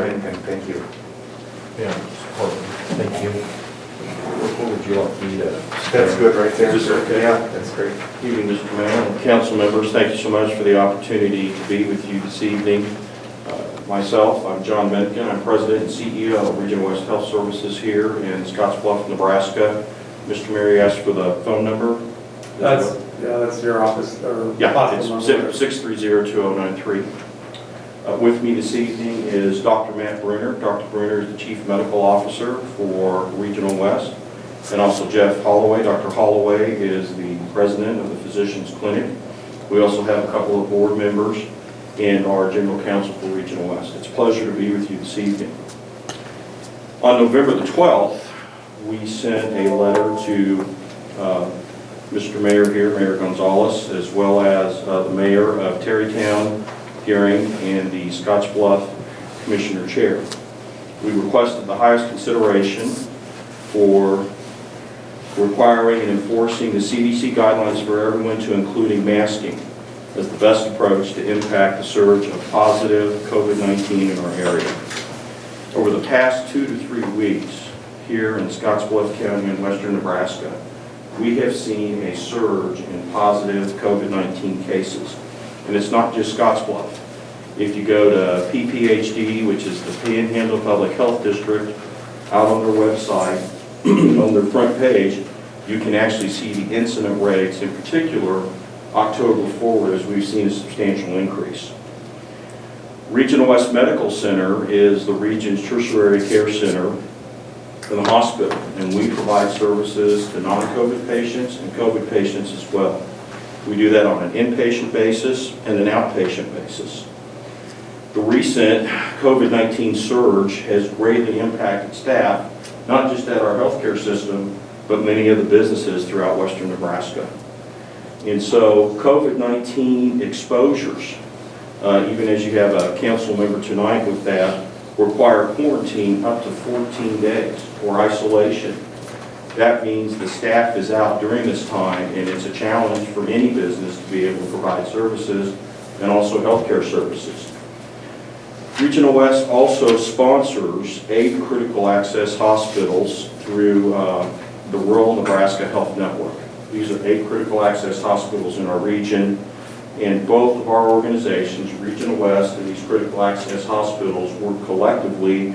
and thank you. Yeah, thank you. What would you like me to? That's good right there. Is this okay? Yeah, that's great. Evening, Mr. Mayor and council members. Thank you so much for the opportunity to be with you this evening. Myself, I'm John Menken. I'm President and CEO of Regional West Health Services here in Scottsbluff, Nebraska. Mr. Mayor asked for the phone number. That's your office, or Yeah, hospital it's number. 630-2093. With me this evening is Dr. Matt Bruner. Dr. Bruner is the Chief Medical Officer for Regional West. And also Jeff Holloway. Dr. Holloway is the President of the Physicians Clinic. We also have a couple of board members and our General Counsel for Regional West. It's a pleasure to be with you this evening. On November the 12th, we sent a letter to Mr. Mayor here, Mayor Gonzalez, as well as the Mayor of Terrytown, Gearing, and the Scottsbluff Commissioner Chair. We requested the highest consideration for requiring and enforcing the CDC guidelines for everyone to including masking as the best approach to impact the surge of positive COVID-19 in our area. Over the past 2 to 3 weeks here in Scottsbluff County in western Nebraska, we have seen a surge in positive COVID-19 cases. And it's not just Scottsbluff. If you go to PPHD, which is the Panhandle Public Health District, out on their website, on their front page, you can actually see the incident rates, in particular, October forward, as we've seen a substantial increase. Regional West Medical Center is the region's tertiary care center in the hospital, and we provide services to non-COVID patients and COVID patients as well. We do that on an inpatient basis and an outpatient basis. The recent COVID-19 surge has greatly impacted staff, not just at our healthcare system, but many of the businesses throughout western Nebraska. And so COVID-19 exposures, even as you have a council member tonight with that, require quarantine up to 14 days or isolation. That means the staff is out during this time, and it's a challenge for any business to be able to provide services and also healthcare services. Regional West also sponsors 8 critical access hospitals through the Rural Nebraska Health Network. These are 8 critical access hospitals in our region, and both of our organizations, Regional West and these critical access hospitals, work collectively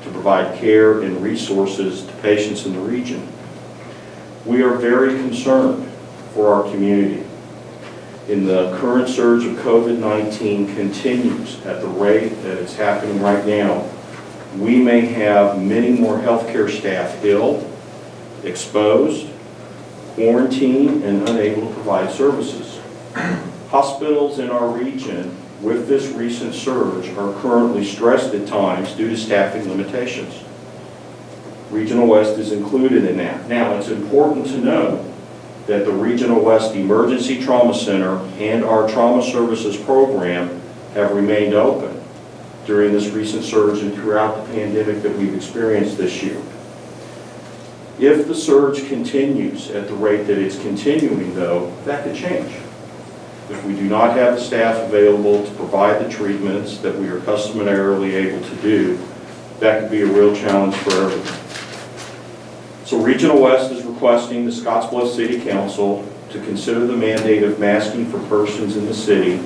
to provide care and resources to patients in the region. We are very concerned for our community. In the current surge of COVID-19 continues at the rate that it's happening right now, we may have many more healthcare staff ill, exposed, quarantined, and unable to provide services. Hospitals in our region with this recent surge are currently stressed at times due to staffing limitations. Regional West is included in that. Now, it's important to know that the Regional West Emergency Trauma Center and our Trauma Services Program have remained open during this recent surge and throughout the pandemic that we've experienced this year. If the surge continues at the rate that it's continuing, though, that could change. If we do not have the staff available to provide the treatments that we are customarily able to do, that could be a real challenge for everyone. So Regional West is requesting the Scottsbluff City Council to consider the mandate of masking for persons in the city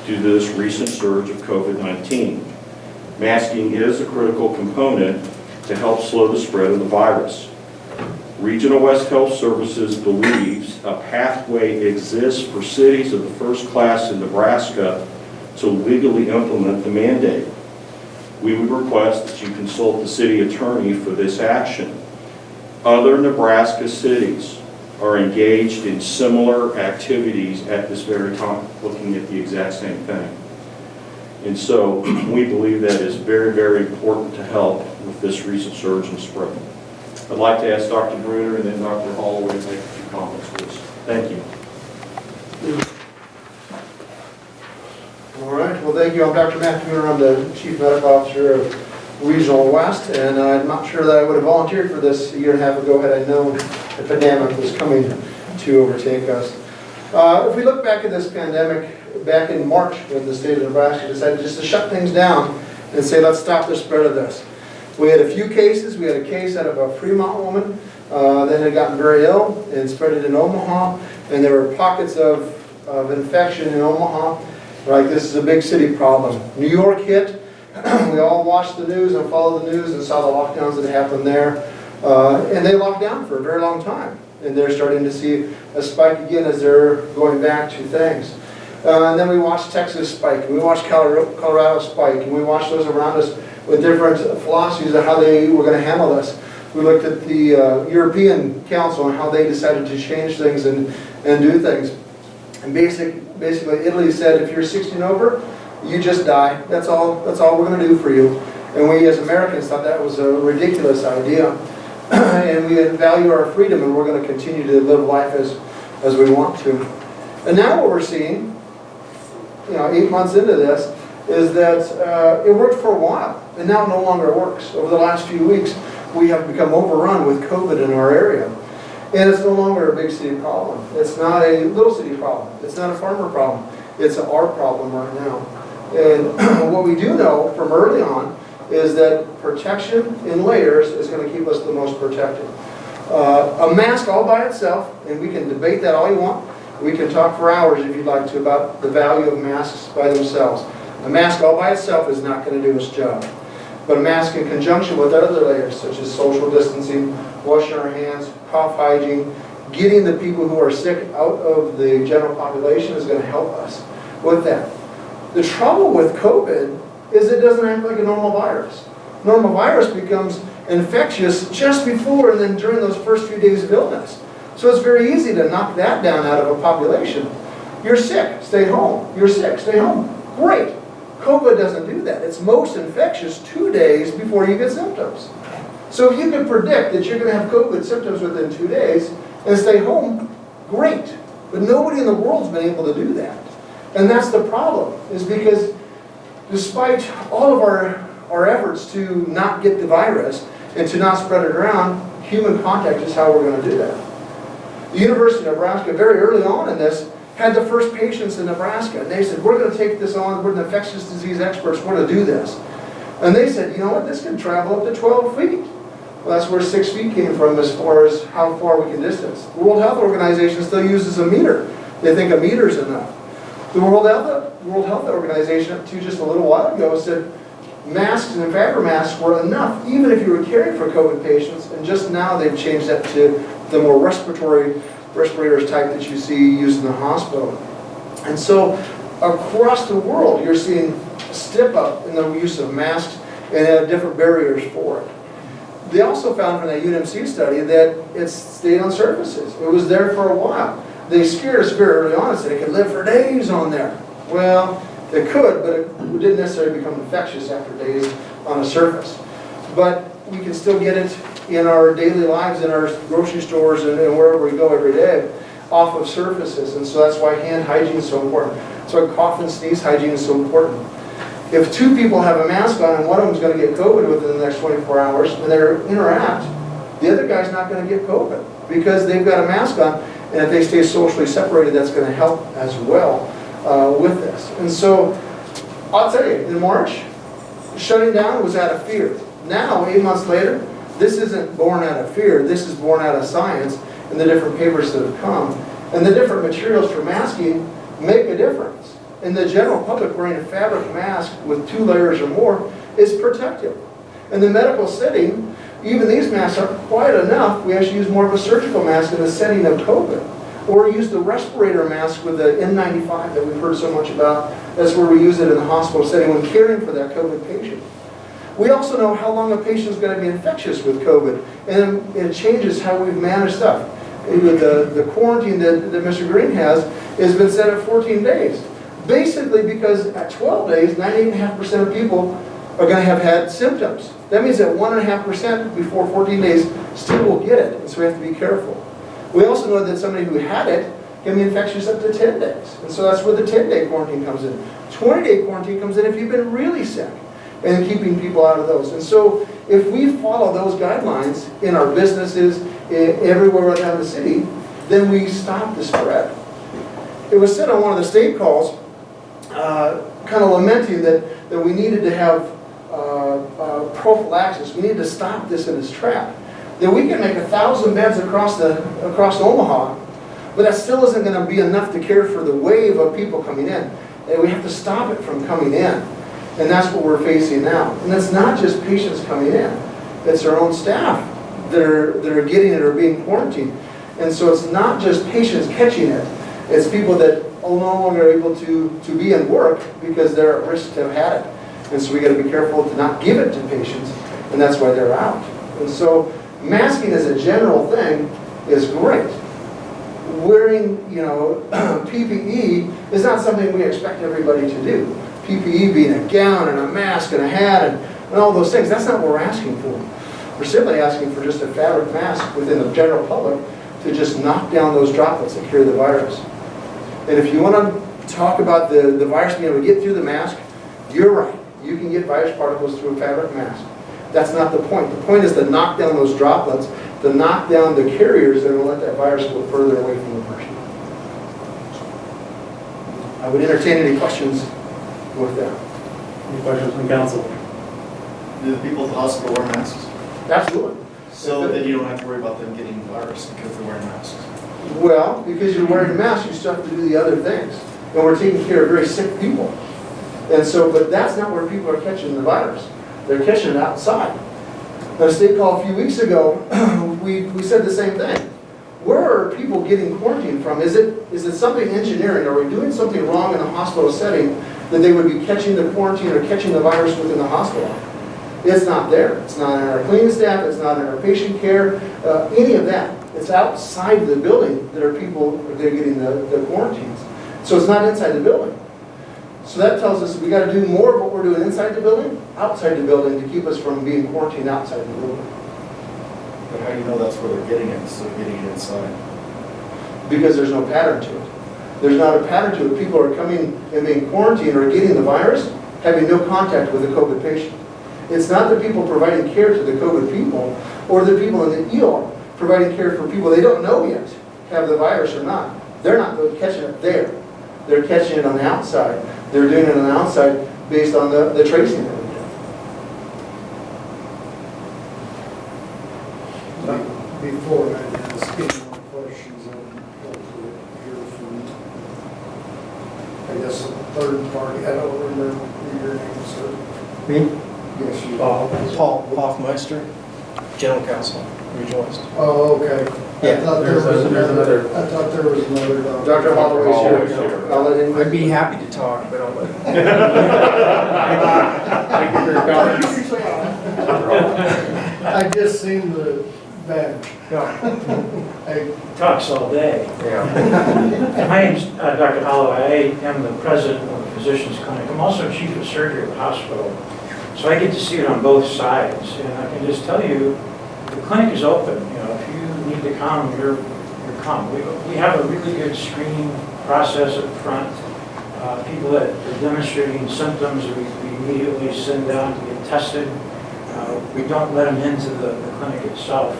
due to this recent surge of COVID-19. Masking is a critical component to help slow the spread of the virus. Regional West Health Services believes a pathway exists for cities of the first class in Nebraska to legally implement the mandate. We would request that you consult the city attorney for this action. Other Nebraska cities are engaged in similar activities at this very time, looking at the exact same thing. And so we believe that is very, very important to help with this recent surge and spread. I'd like to ask Dr. Bruner and then Dr. Holloway to make a few comments, please. Thank you. All right, well, thank you. I'm Dr. Matt Bruner. I'm the Chief Medical Officer of Regional West, and I'm not sure that I would have volunteered for this a year and a half ago had I known the pandemic was coming to overtake us. If we look back at this pandemic, back in March when the state of Nebraska decided just to shut things down and say, let's stop the spread of this. We had a few cases. We had a case out of a Fremont woman that had gotten very ill and spread it in Omaha, and there were pockets of infection in Omaha. Like, this is a big city problem. New York hit. We all watched the news and followed the news and saw the lockdowns that happened there. And they locked down for a very long time. And they're starting to see a spike again as they're going back to things. And then we watched Texas spike, and we watched Colorado spike, and we watched those around us with different philosophies of how they were going to handle this. We looked at the European Council and how they decided to change things and do things. And basically Italy said, if you're 60 and over, you just die. That's all we're going to do for you. And we as Americans thought that was a ridiculous idea. And we value our freedom, and we're going to continue to live life as we want to. And now what we're seeing, 8 months into this, is that it worked for a while, and now it no longer works. Over the last few weeks, we have become overrun with COVID in our area. And it's no longer a big city problem. It's not a little city problem. It's not a farmer problem. It's our problem right now. And what we do know from early on is that protection in layers is going to keep us the most protected. A mask all by itself, and we can debate that all you want. We can talk for hours if you'd like to about the value of masks by themselves. A mask all by itself is not going to do its job. But a mask in conjunction with other layers, such as social distancing, washing our hands, cough hygiene, getting the people who are sick out of the general population is going to help us with that. The trouble with COVID is it doesn't act like a normal virus. Normal virus becomes infectious just before and then during those first few days of illness. So it's very easy to knock that down out of a population. You're sick, stay home. You're sick, stay home. Great. COVID doesn't do that. It's most infectious 2 days before you get symptoms. So if you can predict that you're going to have COVID symptoms within 2 days and stay home, great. But nobody in the world's been able to do that. And that's the problem, is because despite all of our efforts to not get the virus and to not spread it around, human contact is how we're going to do that. The University of Nebraska, very early on in this, had the first patients in Nebraska. And they said, we're going to take this on, we're the infectious disease experts, we're going to do this. And they said, you know what, this can travel up to 12 feet. Well, that's where 6 feet came from as far as how far we can distance. The World Health Organization still uses a meter. They think a meter is enough. The World Health Organization, up to just a little while ago, said masks and fiber masks were enough, even if you were caring for COVID patients, and just now they've changed that to the more respirators type that you see used in the hospital. And so across the world, you're seeing a step up in the use of masks and different barriers for it. They also found from that RWMC study that it stayed on surfaces. It was there for a while. They scared us very early on and said it could live for days on there. Well, it could, but it didn't necessarily become infectious after days on a surface. But we can still get it in our daily lives, in our grocery stores and wherever we go every day, off of surfaces. And so that's why hand hygiene is so important. That's why cough and sneeze hygiene is so important. If 2 people have a mask on and one of them is going to get COVID within the next 24 hours and they interact, the other guy's not going to get COVID because they've got a mask on. And if they stay socially separated, that's going to help as well with this. And so I'll tell you, in March, shutting down was out of fear. Now, 8 months later, this isn't born out of fear. This is born out of science and the different papers that have come. And the different materials for masking make a difference. In the general public, wearing a fabric mask with 2 layers or more is protective. In the medical setting, even these masks aren't quite enough. We actually use more of a surgical mask in the setting of COVID. Or use the respirator mask with the N95 that we've heard so much about. That's where we use it in the hospital setting when caring for that COVID patient. We also know how long a patient is going to be infectious with COVID, and it changes how we've managed stuff. The quarantine that Mr. Green has been set at 14 days. Basically because at 12 days, 98.5% of people are going to have had symptoms. That means that 1.5% before 14 days still will get it, and so we have to be careful. We also know that somebody who had it can be infectious up to 10 days, and so that's where the 10-day quarantine comes in. 20-day quarantine comes in if you've been really sick, and keeping people out of those. And so if we follow those guidelines in our businesses, everywhere around the city, then we stop the spread. It was said on one of the state calls, kind of lamenting that we needed to have prophylaxis. We need to stop this in its track. Then we can make 1,000 beds across Omaha, but that still isn't going to be enough to care for the wave of people coming in. And we have to stop it from coming in. And that's what we're facing now. And it's not just patients coming in. It's our own staff that are getting it or being quarantined. And so it's not just patients catching it. It's people that are no longer able to be in work because they're at risk to have had it. And so we got to be careful to not give it to patients, and that's why they're out. And so masking as a general thing is great. Wearing, PPE is not something we expect everybody to do. PPE being a gown and a mask and a hat and all those things, that's not what we're asking for. We're simply asking for just a fabric mask within the general public to just knock down those droplets that carry the virus. And if you want to talk about the virus being able to get through the mask, you're right. You can get virus particles through a fabric mask. That's not the point. The point is to knock down those droplets, to knock down the carriers that will let that virus go further away from the person. I would entertain any questions with that. Any questions from council? Do the people at the hospital wear masks? Absolutely. So that you don't have to worry about them getting the virus because they're wearing masks? Well, because you're wearing a mask, you still have to do the other things. And we're taking care of very sick people. And so, but that's not where people are catching the virus. They're catching it outside. At a state call a few weeks ago, we said the same thing. Where are people getting quarantined from? Is it something engineering? Are we doing something wrong in a hospital setting that they would be catching the quarantine or catching the virus within the hospital? It's not there. It's not in our cleaning staff. It's not in our patient care. Any of that. It's outside the building that are people that are getting the quarantines. So it's not inside the building. So that tells us we got to do more of what we're doing inside the building, outside the building to keep us from being quarantined outside the building. But how do you know that's where they're getting it instead of getting it inside? Because there's no pattern to it. There's not a pattern to it. People are coming and being quarantined or getting the virus, having no contact with a COVID patient. It's not the people providing care to the COVID people or the people in the ER providing care for people they don't know yet have the virus or not. They're not catching it there. They're catching it on the outside. They're doing it on the outside based on the tracing that we do. Before I ask any more questions, I'd like to hear from, I guess, a third party. I don't remember your name, sir. Me? Yes, you. Paul. Paul Hoffmeister, General Counsel, Regional West. Oh, okay. Yeah, I thought there there's was another- another, I thought there was another doctor. Dr. Holloway's Holloway's here. here. I'll let him. I'd be happy to talk, but I'll let. Thank you for your comments. I just seen the badge. I Talks all day. Yeah. My name's Dr. Holloway. I am the president of the Physicians Clinic. I'm also chief of surgery at the hospital. So I get to see it on both sides. And I can just tell you, the clinic is open. If you need to come, you're come. We have a really good screening process up front. People that are demonstrating symptoms, we immediately send down to get tested. We don't let them into the clinic itself.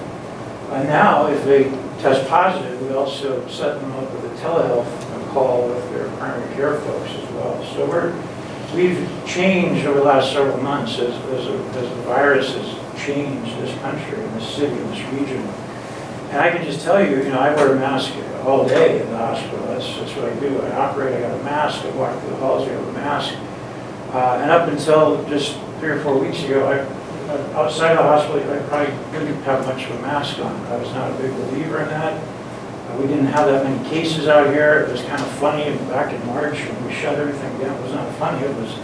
Now, if they test positive, we also set them up with a telehealth call with their primary care folks as well. So we've changed over the last several months as the virus has changed this country and this city and this region. And I can just tell you, I wear a mask all day in the hospital. That's what I do. I operate, I got a mask, I walk through the halls, I have a mask. And up until just 3 or 4 weeks ago, outside the hospital, I probably didn't have much of a mask on. I was not a big believer in that. We didn't have that many cases out here. It was kind of funny back in March when we shut everything down. It was not funny, it was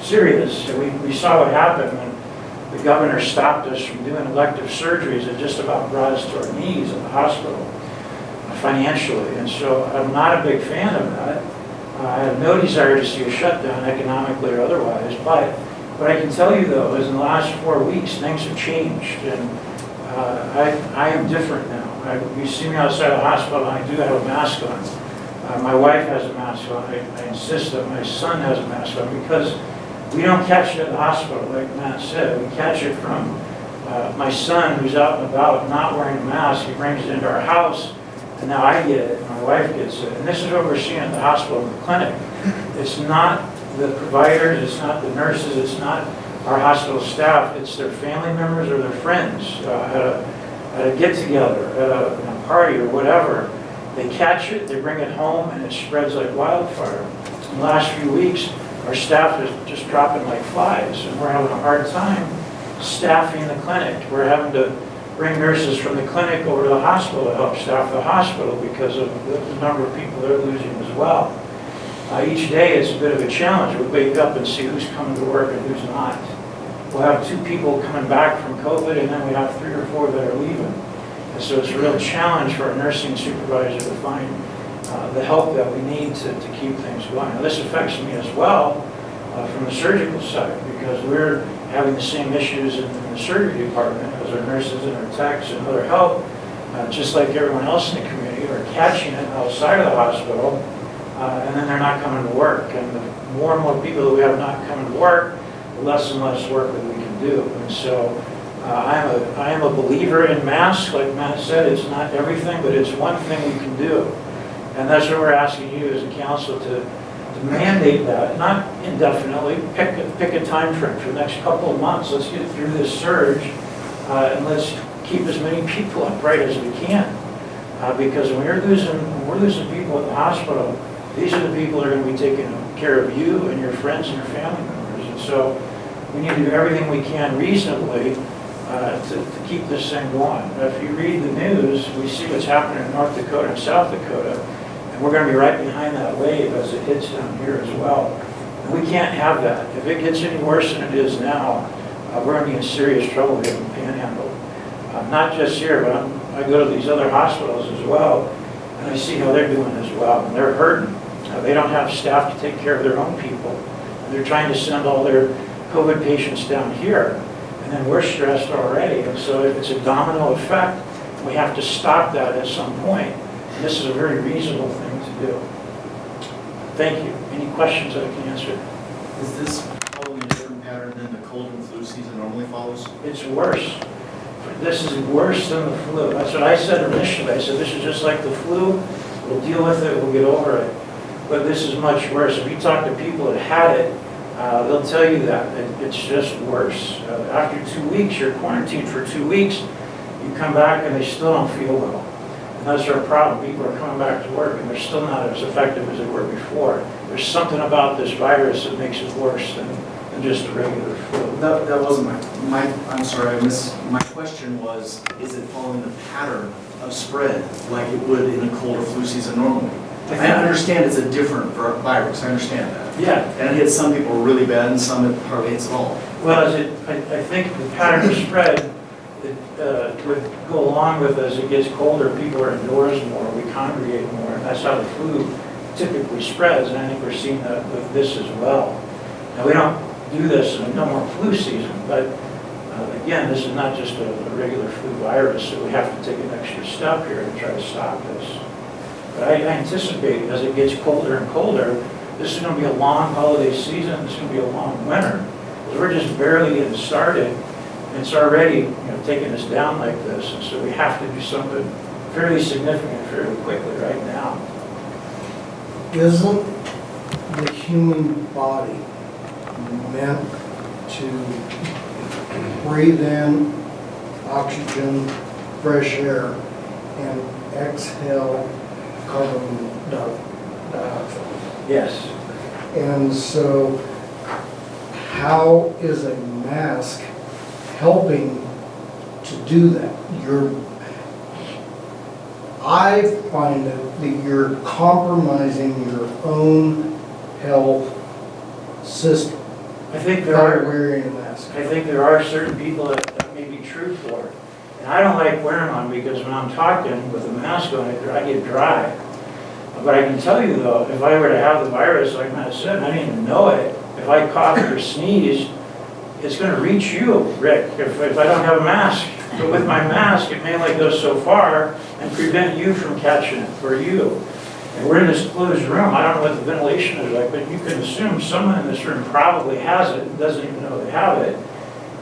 serious. We saw what happened when the governor stopped us from doing elective surgeries. It just about brought us to our knees in the hospital financially. And so I'm not a big fan of that. I have no desire to see a shutdown economically or otherwise. But what I can tell you though is in the last 4 weeks, things have changed. And I am different now. You see me outside the hospital, and I do have a mask on. My wife has a mask on. I insist that my son has a mask on because we don't catch it at the hospital, like Matt said. We catch it from my son who's out and about not wearing a mask. He brings it into our house, and now I get it, and my wife gets it. And this is what we're seeing at the hospital and the clinic. It's not the providers, it's not the nurses, it's not our hospital staff, it's their family members or their friends at a get-together, at a party or whatever. They catch it, they bring it home, and it spreads like wildfire. In the last few weeks, our staff is just dropping like flies, and we're having a hard time staffing the clinic. We're having to bring nurses from the clinic over to the hospital to help staff the hospital because of the number of people they're losing as well. Each day it's a bit of a challenge. We wake up and see who's coming to work and who's not. We'll have 2 people coming back from COVID, and then we have 3 or 4 that are leaving. And so it's a real challenge for a nursing supervisor to find the help that we need to keep things going. Now, this affects me as well from the surgical side, because we're having the same issues in the surgery department as our nurses and our techs and other help, just like everyone else in the community, are catching it outside of the hospital, and then they're not coming to work. And the more and more people that we have not coming to work, the less and less work that we can do. And so I am a believer in masks. Like Matt said, it's not everything, but it's one thing we can do. And that's what we're asking you as a council to mandate that, not indefinitely, pick a time frame for the next couple of months. Let's get through this surge, and let's keep as many people upright as we can. Because when we're losing people at the hospital, these are the people that are going to be taking care of you and your friends and your family members. And so we need to do everything we can reasonably to keep this thing going. If you read the news, we see what's happening in North Dakota and South Dakota, and we're going to be right behind that wave as it hits down here as well. And we can't have that. If it gets any worse than it is now, we're going to be in serious trouble here in the Panhandle. Not just here, but I go to these other hospitals as well, and I see how they're doing as well. And they're hurting. They don't have staff to take care of their own people. And they're trying to send all their COVID patients down here. And then we're stressed already. And so it's a domino effect. We have to stop that at some point. And this is a very reasonable thing to do. Thank you. Any questions I can answer? Is this following a different pattern than the cold and flu season normally follows? It's worse. This is worse than the flu. That's what I said initially. I said this is just like the flu. We'll deal with it. We'll get over it. But this is much worse. If you talk to people that had it, they'll tell you that. It's just worse. After 2 weeks, you're quarantined for 2 weeks. You come back and they still don't feel well. And that's our problem. People are coming back to work and they're still not as effective as they were before. There's something about this virus that makes it worse than just a regular flu. That wasn't I'm sorry, my question was, is it following the pattern of spread like it would in a cold or flu season normally? I understand it's a different virus, I understand that. Yeah. And it hits some people really bad and some it hardly hits at all. Well, I think the pattern of spread would go along with as it gets colder, people are indoors more, we congregate more, and that's how the flu typically spreads, and I think we're seeing that with this as well. Now, we don't do this in a normal flu season, but again, this is not just a regular flu virus, so we have to take an extra step here to try to stop this. But I anticipate as it gets colder and colder, this is going to be a long holiday season, it's going to be a long winter. Because we're just barely getting started, and it's already taking us down like this, and so we have to do something fairly significant fairly quickly right now. Isn't the human body meant to breathe in oxygen, fresh air, and exhale carbon dioxide? Yes. And so how is a mask helping to do that? I find that you're compromising your own health system I think by wearing a mask. I think there are certain people that may be true for. And I don't like wearing one because when I'm talking with a mask on, I get dry. But I can tell you though, if I were to have the virus, like Matt said, I didn't even know it. If I cough or sneeze, it's going to reach you, Rick, if I don't have a mask. But with my mask, it may only go so far and prevent you from catching it, or you. And we're in this closed room. I don't know what the ventilation is like, but you can assume someone in this room probably has it and doesn't even know they have it.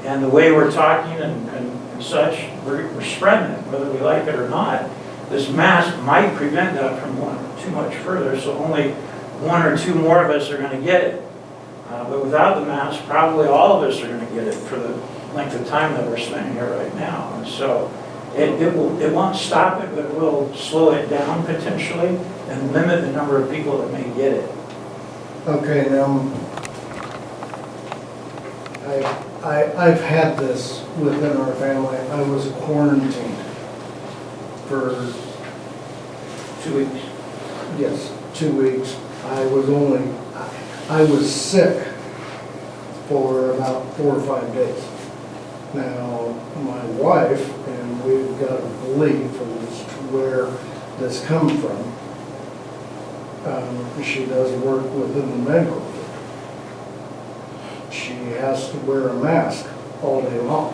And the way we're talking and such, we're spreading it, whether we like it or not. This mask might prevent that from going too much further, so only 1 or 2 more of us are going to get it. But without the mask, probably all of us are going to get it for the length of time that we're spending here right now. And so it won't stop it, but it will slow it down potentially and limit the number of people that may get it. Okay, now, I've had this within our family. I was quarantined for, 2 weeks. yes, 2 weeks. I was sick for about 4 or 5 days. Now, my wife, and we've got to believe as to where this comes from, she does work within the medical field. She has to wear a mask all day long.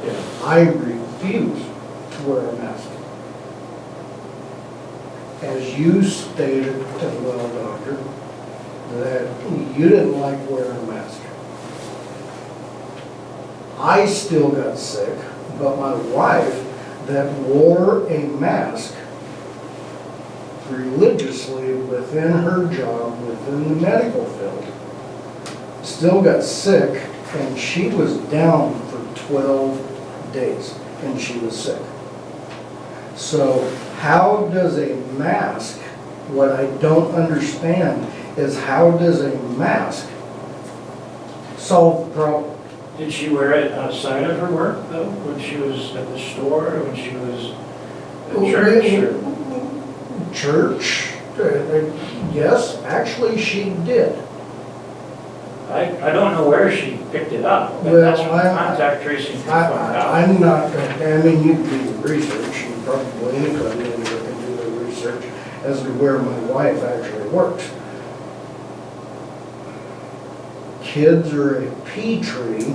Yeah. I refuse to wear a mask. As you stated as well, doctor, that you didn't like wearing a mask. I still got sick, but my wife that wore a mask religiously within her job, within the medical field, still got sick, and she was down for 12 days, and she was sick. So how does a mask, what I don't understand is how does a mask solve the problem? Did she wear it outside of her work though? When she was at the store, or when she was at church? Or? Church, yes, actually she did. I don't know where she picked it up, but Well, that's what contact tracing can find out. I'm not, I mean, you can do the research, and probably anybody in here can do the research as to where my wife actually works. Kids are a petri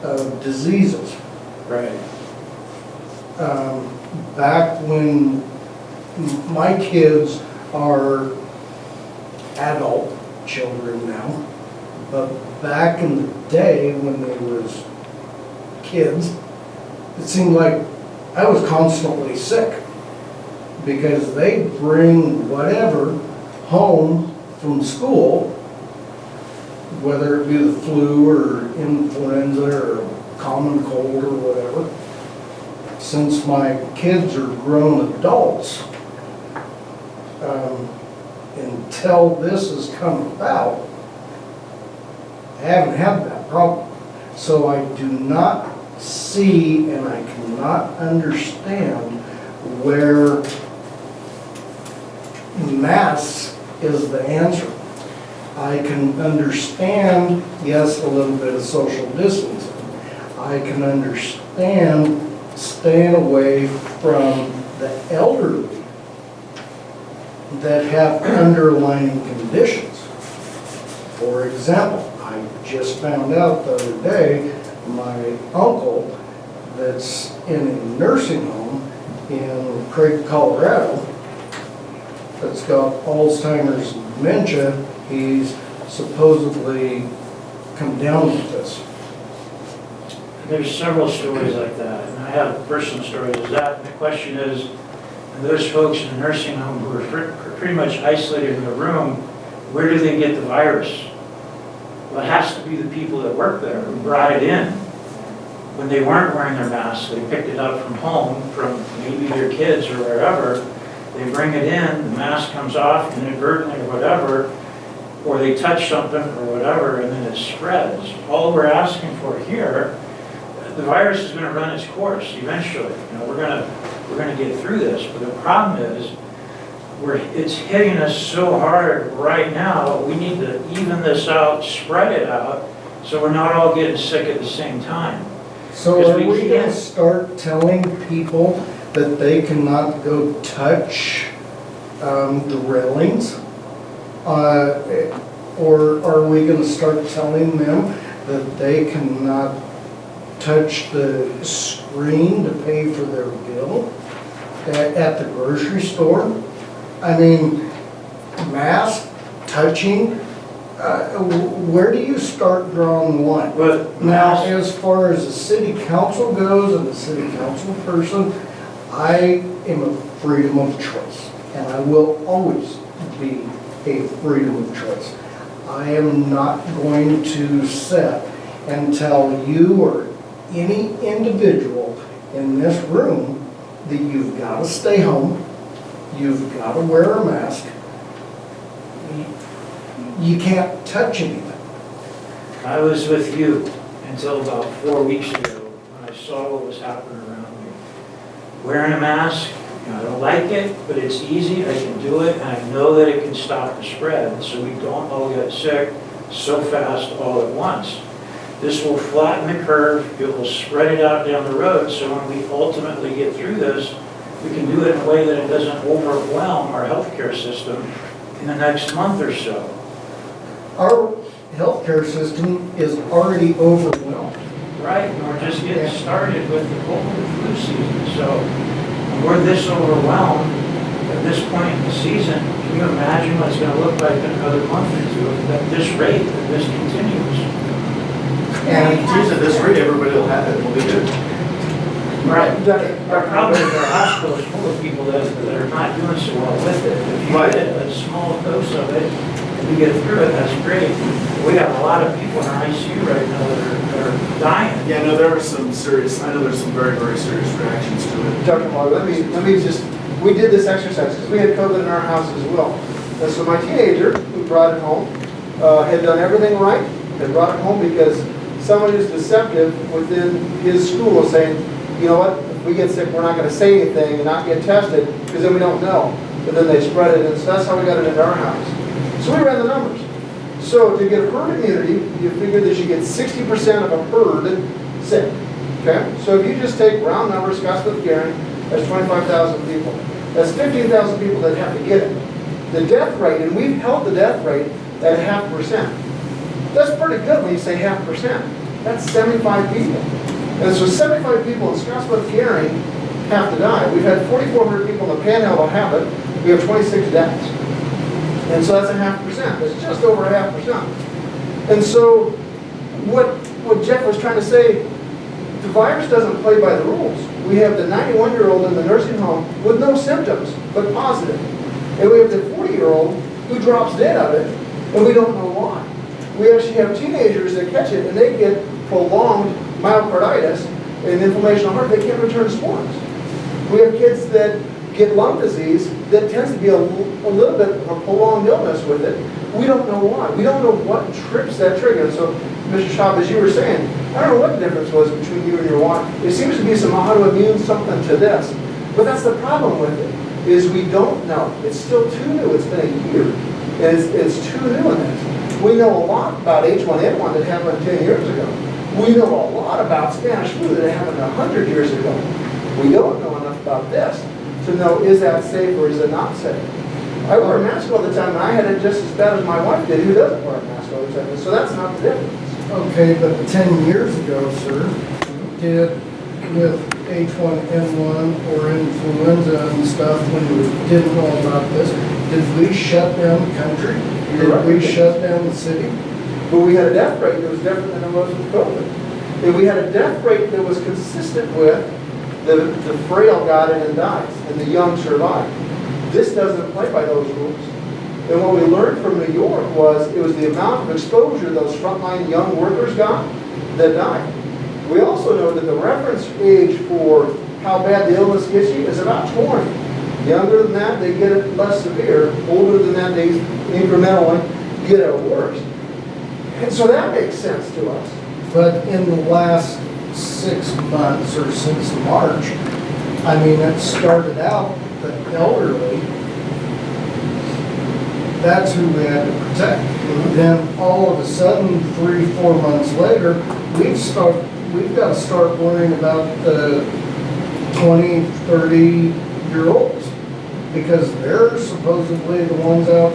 of diseases. Right. Back when my kids are adult children now, but back in the day when they was kids, it seemed like I was constantly sick because they bring whatever home from school, whether it be the flu or influenza or common cold or whatever. Since my kids are grown adults, until this has come about, I haven't had that problem. So I do not see and I cannot understand where masks is the answer. I can understand, yes, a little bit of social distancing. I can understand staying away from the elderly that have underlying conditions. For example, I just found out the other day, my uncle that's in a nursing home in Craig, Colorado, that's got Alzheimer's and dementia, he's supposedly come down with this. There's several stories like that, and I have personal stories of that. And the question is, those folks in the nursing home who are pretty much isolated in a room, where do they get the virus? Well, it has to be the people that work there who brought it in. When they weren't wearing their masks, they picked it up from home, from maybe their kids or wherever. They bring it in, the mask comes off inadvertently or whatever, or they touch something or whatever, and then it spreads. All we're asking for here, the virus is going to run its course eventually. You know, we're going to get through this, but the problem is, it's hitting us so hard right now. We need to even this out, spread it out, so we're not all getting sick at the same time. So are we going to can't- start telling people that they cannot go touch the railings? Or are we going to start telling them that they cannot touch the screen to pay for their bill at the grocery store? I mean, mask, touching, where do you start drawing the line? But Now, masks- as far as the city council goes, and the city council person, I am a freedom of choice, and I will always be a freedom of choice. I am not going to sit and tell you or any individual in this room that you've got to stay home, you've got to wear a mask, you can't touch anything. I was with you until about 4 weeks ago when I saw what was happening around me. Wearing a mask, I don't like it, but it's easy, I can do it, and I know that it can stop the spread, so we don't all get sick so fast all at once. This will flatten the curve, it will spread it out down the road, so when we ultimately get through this, we can do it in a way that it doesn't overwhelm our healthcare system in the next month or so. Our healthcare system is already overwhelmed. Right, and we're just getting started with the cold and flu season, so when we're this overwhelmed at this point in the season, can you imagine what it's gonna look like in another month or two at this rate, if this continues? And geez, at this rate, everybody will have it, we'll be good. Right, our problem is our hospital is full of people that are not doing so well with it. If you Right. get a small dose of it, and you get through it, that's great. We have a lot of people in our ICU right now that are dying. Yeah, no, there are some serious, I know there's some very, very serious reactions to it. Dr. Moore, let me just, we did this exercise because we had COVID in our house as well. And so my teenager, who brought it home, had done everything right, had brought it home because someone who's deceptive within his school was saying, you know what, if we get sick, we're not going to say anything and not get tested because then we don't know. But then they spread it, and so that's how we got it into our house. So we ran the numbers. So to get herd immunity, you figure that you get 60% of a herd sick. Okay? So if you just take round numbers, Scottsbluff, Gary, that's 25,000 people. That's 15,000 people that have to get it. The death rate, and we've held the death rate at 0.5%. That's pretty good when you say 0.5%. That's 75 people. And so 75 people in Scottsbluff, Gary have to die. We've had 4,400 people in the Panhandle have it. We have 26 deaths. And so that's 0.5%. That's just over 0.5%. And so what Jeff was trying to say, the virus doesn't play by the rules. We have the 91-year-old in the nursing home with no symptoms, but positive. And we have the 40-year-old who drops dead of it, and we don't know why. We actually have teenagers that catch it, and they get prolonged myocarditis and inflammation of the heart. They can't return to sports. We have kids that get lung disease that tends to be a little bit of a prolonged illness with it. We don't know why. We don't know what trips that trigger. And so, Mr. Schaub, as you were saying, I don't know what the difference was between you and your wife. It seems to be some autoimmune something to this. But that's the problem with it, is we don't know. It's still too new. It's been a year. And it's too new in this. We know a lot about H1N1 that happened 10 years ago. We know a lot about Spanish flu that happened 100 years ago. We don't know enough about this to know, is that safe or is it not safe? I wear a mask all the time, and I had it just as bad as my wife did, who doesn't wear a mask all the time. So that's not the difference. Okay, but 10 years ago, sir, did with H1N1 or influenza and stuff, when we didn't know about this, did we shut down the country? Did we shut down the city? But we had a death rate that was different than it was with COVID. And we had a death rate that was consistent with the frail got it and dies, and the young survive. This doesn't play by those rules. And what we learned from New York was it was the amount of exposure those frontline young workers got that died. We also know that the reference age for how bad the illness gets you is about 20. Younger than that, they get it less severe. Older than that, they incrementally get it worse. And so that makes sense to us. But in the last 6 months or since March, I mean, it started out the elderly. That's who we had to protect. Then all of a sudden, 3-4 months later, we've got to start worrying about the 20, 30-year-olds because they're supposedly the ones out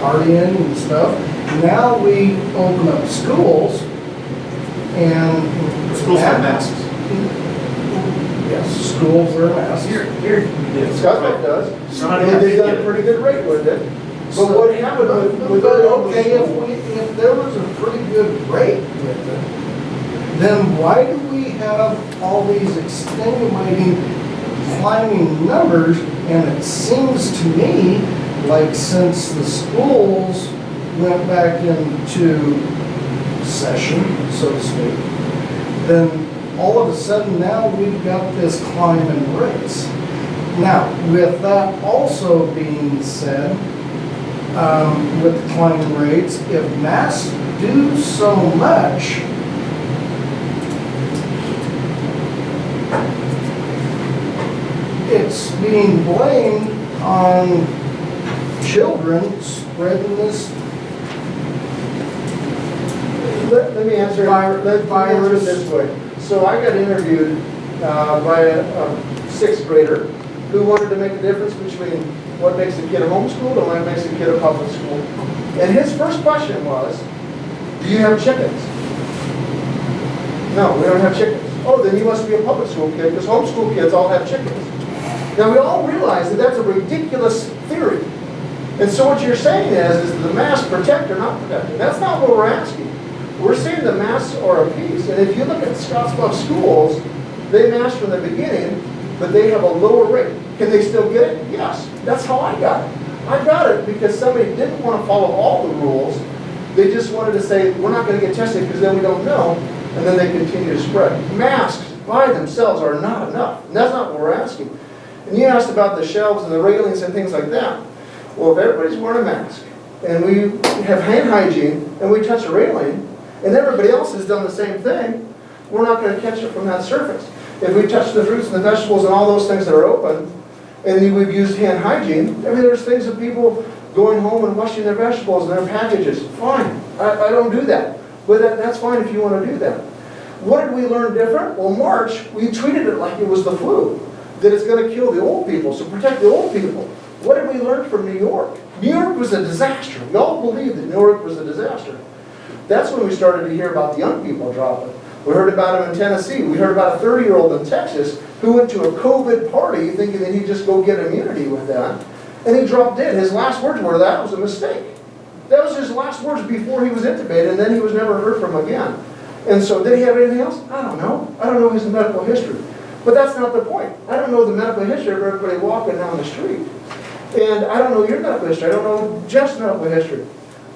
partying and stuff. Now we open up schools and Schools have masks. yes, schools wear masks. Scottsbluff does. And they've done a pretty good rate with it. But what happened with But okay, if there was a pretty good rate with it, then why do we have all these extenuating, climbing numbers? And it seems to me like since the schools went back into session, so to speak, then all of a sudden now we've got this climb in rates. Now, with that also being said, with the climb in rates, if masks do so much, it's being blamed on children spreading this Let me answer it this way. So I got interviewed by a sixth grader who wanted to make a difference between what makes a kid homeschooled and what makes a kid a public school. And his first question was, do you have chickens? No, we don't have chickens. Oh, then you must be a public school kid because homeschool kids all have chickens. Now we all realize that that's a ridiculous theory. And so what you're saying is the masks protect or not protect? That's not what we're asking. We're saying the masks are a piece. And if you look at Scottsbluff schools, they mask from the beginning, but they have a lower rate. Can they still get it? Yes. That's how I got it. I got it because somebody didn't want to follow all the rules. They just wanted to say, we're not going to get tested because then we don't know. And then they continue to spread. Masks by themselves are not enough. And that's not what we're asking. And you asked about the shelves and the railings and things like that. Well, if everybody's wearing a mask, and we have hand hygiene, and we touch a railing, and everybody else has done the same thing, we're not going to catch it from that surface. If we touch the fruits and the vegetables and all those things that are open, and we've used hand hygiene, I mean, there's things of people going home and washing their vegetables and their packages. Fine, I don't do that. But that's fine if you want to do that. What did we learn different? Well, March, we treated it like it was the flu, that it's going to kill the old people, so protect the old people. What did we learn from New York? New York was a disaster. We all believed that New York was a disaster. That's when we started to hear about the young people dropping. We heard about them in Tennessee. We heard about a 30-year-old in Texas who went to a COVID party thinking that he'd just go get immunity with that, and he dropped dead. His last words were, that was a mistake. That was his last words before he was intubated, and then he was never heard from again. And so did he have anything else? I don't know. I don't know his medical history. But that's not the point. I don't know the medical history of everybody walking down the street. And I don't know your medical history. I don't know Jeff's medical history.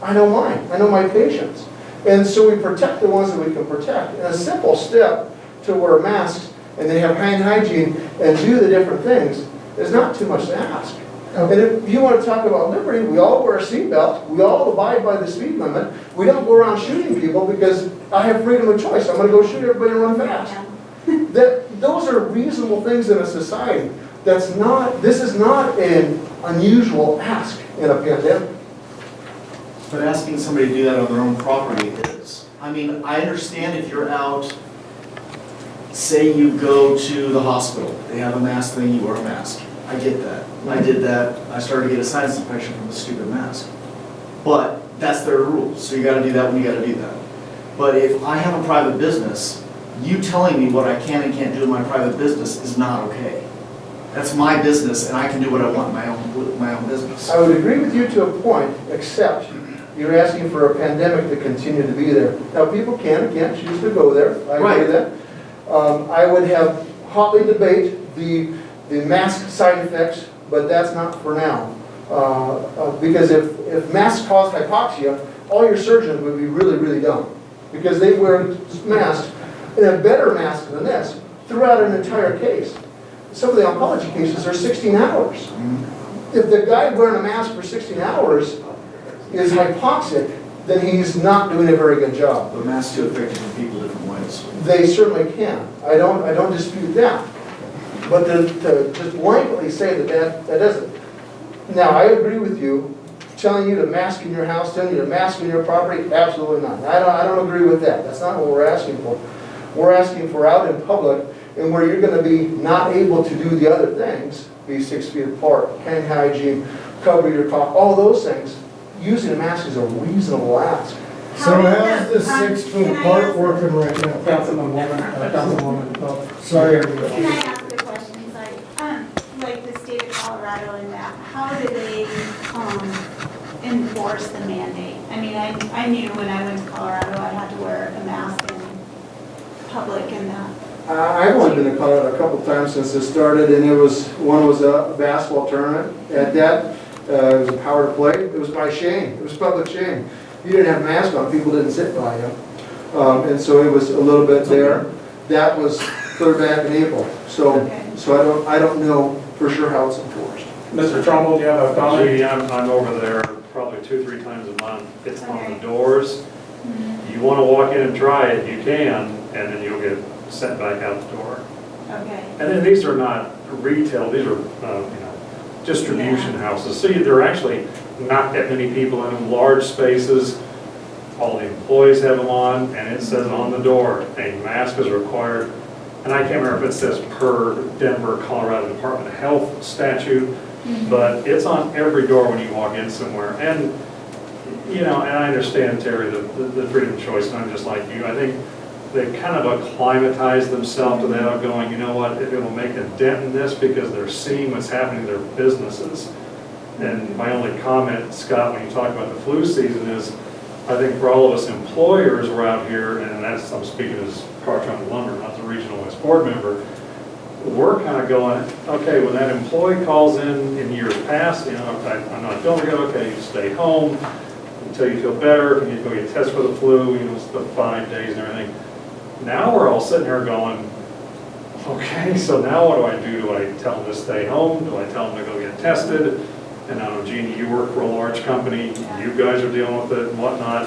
I know mine. I know my patients. And so we protect the ones that we can protect. And a simple step to wear masks and they have hand hygiene and do the different things is not too much to ask. And if you want to talk about liberty, we all wear a seatbelt. We all abide by the speed limit. We don't go around shooting people because I have freedom of choice. I'm going to go shoot everybody and run fast. Those are reasonable things in a society. This is not an unusual ask in a pandemic. But asking somebody to do that on their own property is. I mean, I understand if you're out, say you go to the hospital, they have a mask thing, you wear a mask. I get that. I did that. I started to get a sinus infection from the stupid mask. But that's their rules, so you gotta do that when you gotta do that. But if I have a private business, you telling me what I can and can't do in my private business is not okay. That's my business, and I can do what I want in my own business. I would agree with you to a point, except you're asking for a pandemic to continue to be there. Now, people can and can't choose to go there. I agree with that. I would have hotly debate the mask side effects, but that's not for now. Because if masks cause hypoxia, all your surgeons would be really, really dumb. Because they wear masks, and a better mask than this, throughout an entire case. Some of the oncology cases are 16 hours. If the guy wearing a mask for 16 hours is hypoxic, then he's not doing a very good job. But masks do affect different people different ways. They certainly can. I don't dispute that. But to just blanketly say that doesn't. Now, I agree with you. Telling you to mask in your house, telling you to mask in your property, absolutely not. I don't agree with that. That's not what we're asking for. We're asking for out in public and where you're going to be not able to do the other things, be 6 feet apart, hand hygiene, cover your cough, all those things. Using a mask is a reasonable ask. So how's this 6 foot apart working right now? Councilwoman, oh, Sorry, Can I everybody. ask a question? Like the state of Colorado and that, how do they enforce the mandate? I mean, I knew when I went to Colorado, I had to wear a mask in public and that. I've only been to Colorado a couple times since it started, and one was a basketball tournament. At that, It was a power play. It was by shame. It was public shame. You didn't have a mask on, people didn't sit by you. And so it was a little bit there. That was clear back in April. So I don't know for sure how it's enforced. Mr. Trumbull, do you have a comment? Gee, I'm over there probably 2-3 times a month. It's on the doors. You want to walk in and try it, you can, and then you'll get sent back out the door. Okay. And then these are not retail, these are, distribution houses. So there are actually not that many people in them, large spaces. All the employees have them on, and it says on the door, a mask is required. And I can't remember if it says per Denver, Colorado Department of Health statute, but it's on every door when you walk in somewhere. And, and I understand, Terry, the freedom of choice, and I'm just like you. I think they've kind of acclimatized themselves to that of going, you know what, it will make a dent in this because they're seeing what's happening in their businesses. And my only comment, Scott, when you talk about the flu season is, I think for all of us employers, we're out here, and that's, I'm speaking as Cartron Lumber, not the Regional West Board member, we're kind of going, okay, when that employee calls in years past, I'm not feeling good, okay, you stay home until you feel better, you go get tested for the flu, it's the 5 days and everything. Now we're all sitting there going, okay, so now what do I do? Do I tell them to stay home? Do I tell them to go get tested? And I know, Jeannie, you work for a large company, you guys are dealing with it and whatnot.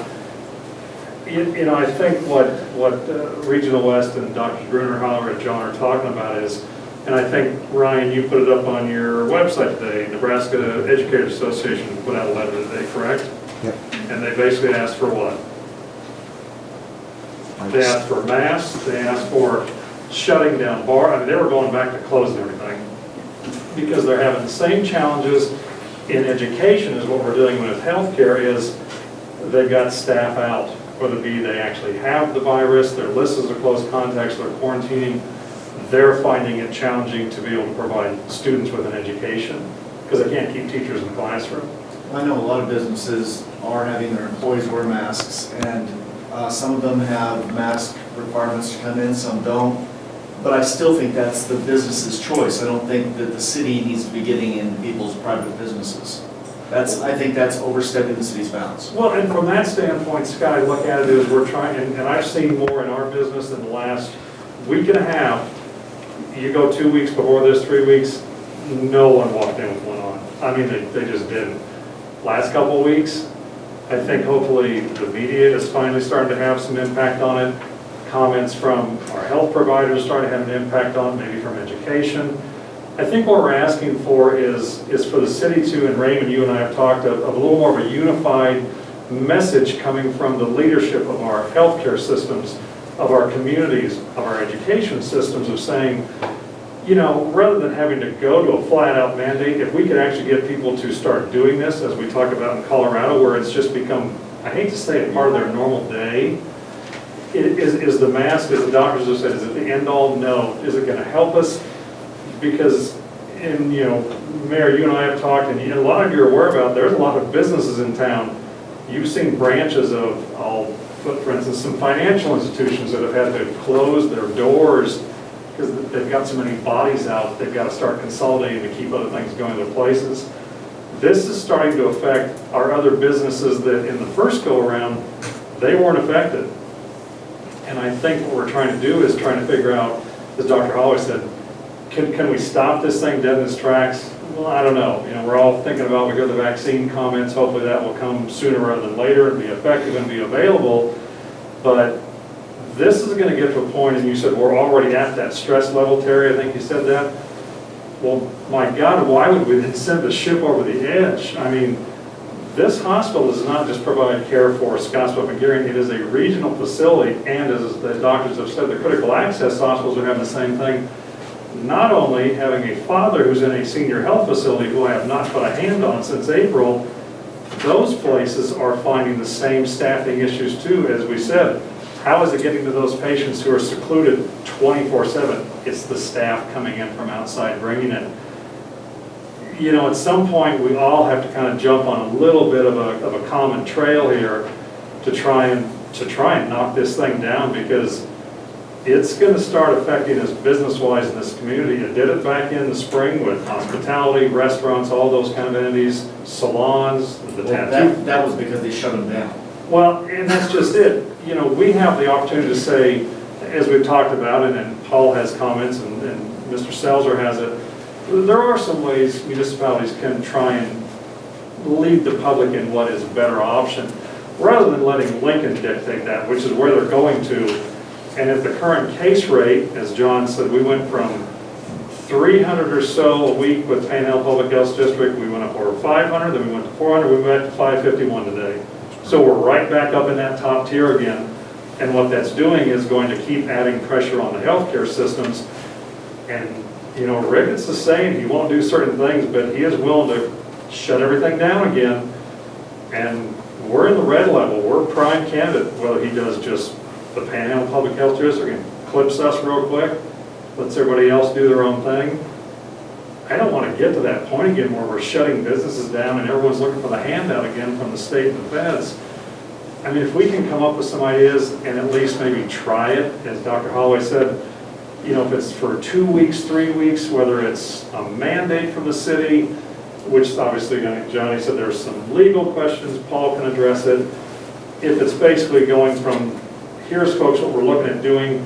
I think what Regional West and Dr. Bruner, Holler, and John are talking about is, and I think, Ryan, you put it up on your website today, Nebraska Educators Association put out a letter today, correct? Yep. And they basically asked for what? They asked for masks, they asked for shutting down bars. They were going back to closing everything because they're having the same challenges in education as what we're dealing with healthcare is they've got staff out, whether it be they actually have the virus, their list is of close contacts, they're quarantining, they're finding it challenging to be able to provide students with an education because they can't keep teachers in the classroom. I know a lot of businesses are having their employees wear masks, and some of them have mask requirements to come in, some don't. But I still think that's the business's choice. I don't think that the city needs to be getting in people's private businesses. I think that's overstepping the city's bounds. Well, and from that standpoint, Scott, I look at it as we're trying, and I've seen more in our business in the last week and a half. You go 2 weeks before this, 3 weeks, no one walked in with one on. I mean, they just didn't. Last couple of weeks, I think hopefully the media is finally starting to have some impact on it. Comments from our health providers starting to have an impact on it, maybe from education. I think what we're asking for is for the city to, and Raymond, you and I have talked of a little more of a unified message coming from the leadership of our healthcare systems, of our communities, of our education systems, of saying, rather than having to go to a flat-out mandate, if we could actually get people to start doing this, as we talk about in Colorado, where it's just become, I hate to say it, part of their normal day. Is the mask, as the doctors have said, is it the end-all? No. Is it going to help us? Because, Mayor, you and I have talked, and a lot of you are aware about, there's a lot of businesses in town. You've seen branches of, I'll put, for instance, some financial institutions that have had to close their doors because they've got so many bodies out, they've got to start consolidating to keep other things going to their places. This is starting to affect our other businesses that in the first go-around, they weren't affected. And I think what we're trying to do is trying to figure out, as Dr. Holloway said, can we stop this thing dead in its tracks? Well, I don't know. We're all thinking about, we hear the vaccine comments, hopefully that will come sooner rather than later and be effective and be available. But this is going to get to a point, and you said we're already at that stress level, Terry, I think you said that. Well, my God, why would we then send the ship over the edge? I mean, this hospital does not just provide care for Scottsbluff and Gearing, it is a regional facility, and as the doctors have said, the critical access hospitals are having the same thing. Not only having a father who's in a senior health facility who I have not put a hand on since April, those places are finding the same staffing issues too, as we said. How is it getting to those patients who are secluded 24/7? It's the staff coming in from outside bringing it. At some point, we all have to kind of jump on a little bit of a common trail here to try and knock this thing down, because it's going to start affecting us business-wise in this community. It did it back in the spring with hospitality, restaurants, all those kind of entities, salons, the tattoo. That was because they shut them down. Well, and that's just it. You know, we have the opportunity to say, as we've talked about, and Paul has comments, and Mr. Selzer has it, there are some ways municipalities can try and lead the public in what is a better option, rather than letting Lincoln dictate that, which is where they're going to. And at the current case rate, as John said, we went from 300 or so a week with Panhandle Public Health District, we went up over 500, then we went to 400, we went to 551 today. So we're right back up in that top tier again. And what that's doing is going to keep adding pressure on the healthcare systems. And, you know, Ricketts is saying he won't do certain things, but he is willing to shut everything down again. And we're in the red level. We're a prime candidate, whether he does just the Panhandle Public Health District and clips us real quick, lets everybody else do their own thing. I don't want to get to that point again where we're shutting businesses down and everyone's looking for the handout again from the state and the feds. I mean, if we can come up with some ideas and at least maybe try it, as Dr. Holloway said, you know, if it's for 2 weeks, 3 weeks, whether it's a mandate from the city, which obviously, Johnny said there's some legal questions, Paul can address it. If it's basically going from, here's folks what we're looking at doing,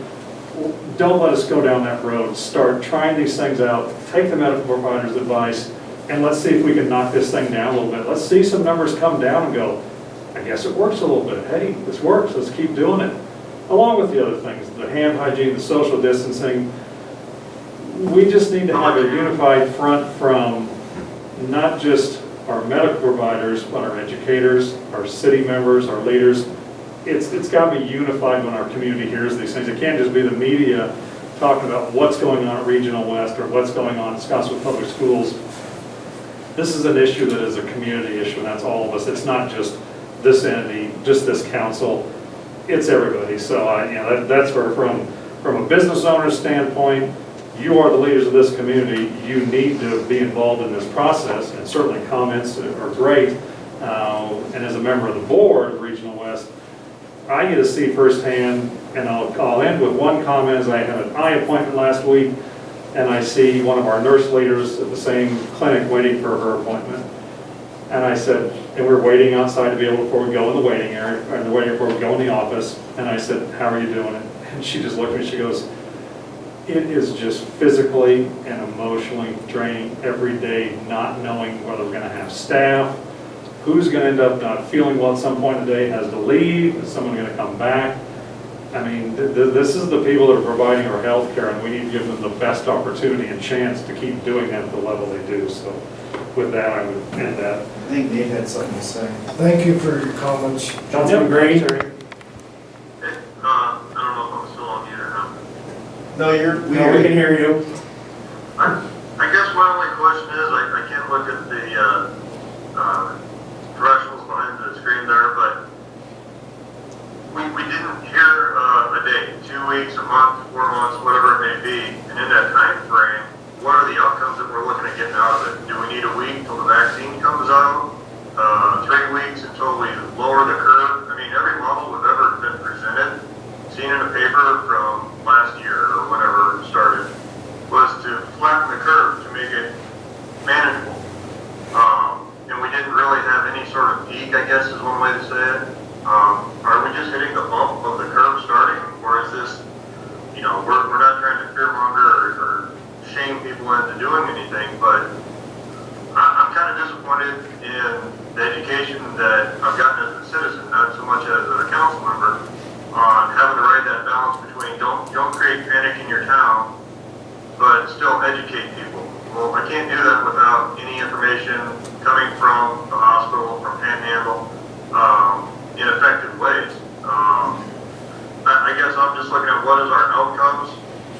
don't let us go down that road. Start trying these things out, take the medical provider's advice, and let's see if we can knock this thing down a little bit. Let's see some numbers come down and go, I guess it works a little bit. Hey, this works, let's keep doing it. Along with the other things, the hand hygiene, the social distancing. We just need to have a unified front from not just our medical providers, but our educators, our city members, our leaders. It's got to be unified when our community hears these things. It can't just be the media talking about what's going on at Regional West or what's going on at Scottsbluff Public Schools. This is an issue that is a community issue, and that's all of us. It's not just this entity, just this council. It's everybody. So that's where, from a business owner's standpoint, you are the leaders of this community. You need to be involved in this process, and certainly comments are great. And as a member of the board of Regional West, I get to see firsthand, and I'll end with one comment, as I had an eye appointment last week, and I see one of our nurse leaders at the same clinic waiting for her appointment. And I said, and we're waiting outside to be able, before we go in the waiting area, and waiting before we go in the office, and I said, how are you doing it? And she just looked at me, she goes, it is just physically and emotionally draining every day, not knowing whether we're going to have staff, who's going to end up not feeling well at some point in the day, has to leave, is someone going to come back? I mean, this is the people that are providing our health care, and we need to give them the best opportunity and chance to keep doing that at the level they do. So with that, I would end that. I think Dave had something to say. Thank you for your comments. Councilman Green? I don't know if I'm still on mute or not. No, we can hear you. I guess my only question is, I can't look at the professionals behind the screen there, but we didn't hear a date, 2 weeks, a month, 4 months, whatever it may be. And in that time frame, what are the outcomes that we're looking at getting out of it? Do we need a week until the vaccine comes out? 3 weeks until we lower the curve? I mean, every model we've ever been presented, seen in a paper from last year or whenever it started, was to flatten the curve, to make it manageable. And we didn't really have any sort of peak, I guess is one way to say it. Are we just hitting the bump of the curve starting? Or is this, we're not trying to fearmonger or shame people into doing anything, but I'm kind of disappointed in the education that I've gotten as a citizen, not so much as a council member, on having to ride that balance between don't create panic in your town, but still educate people. Well, I can't do that without any information coming from the hospital, from Panhandle, in effective ways. I guess I'm just looking at what is our outcomes,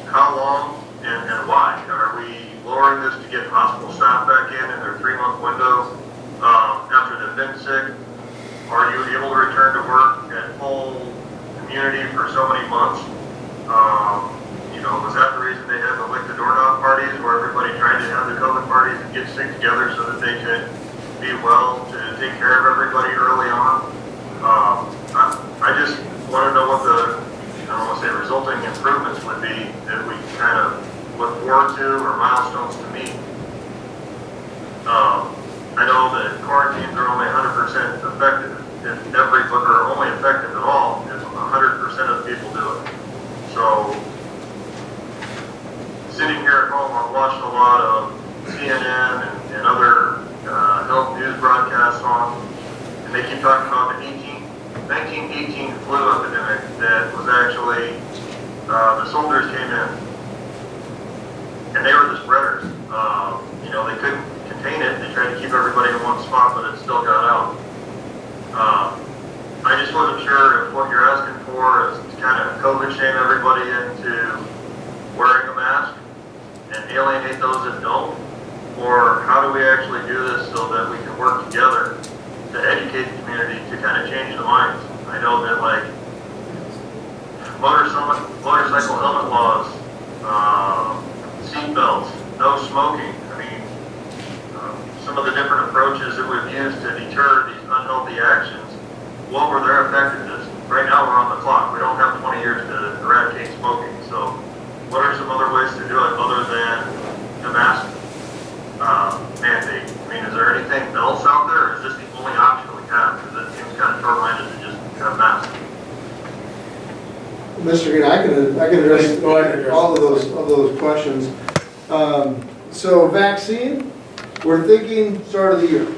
how long, and why. Are we lowering this to get hospital staff back in their 3-month window after they've been sick? Are you able to return to work at full community for so many months? Was that the reason they had the lick the doorknob parties, where everybody tried to have the COVID parties and get sick together so that they could be well to take care of everybody early on? I just want to know what the, I don't want to say result resulting improvements would be that we kind of look forward to or milestones to meet. I know that quarantines are only 100% effective. If or only effective at all if 100% of the people do it. So, sitting here at home, I've watched a lot of CNN and other health news broadcasts on, and they keep talking about the 1918 flu epidemic that was actually, the soldiers came in, and they were the spreaders. They couldn't contain it. They tried to keep everybody in one spot, but it still got out. I just wasn't sure if what you're asking for is to kind of COVID shame everybody into wearing a mask and alienate those that don't, or how do we actually do this so that we can work together to educate the community to kind of change the minds. I know that like motorcycle helmet laws, seat belts, no smoking. I mean, some of the different approaches that we've used to deter these unhealthy actions, what were their effectiveness? Right now we're on the clock. We don't have 20 years to eradicate smoking. So what are some other ways to do it other than the mask mandate? I mean, is there anything else out there, or is this the only option we have? Because it seems kind of short-minded to just have masks. Mr. Green, I can address all of those questions. So vaccine, we're thinking start of the year.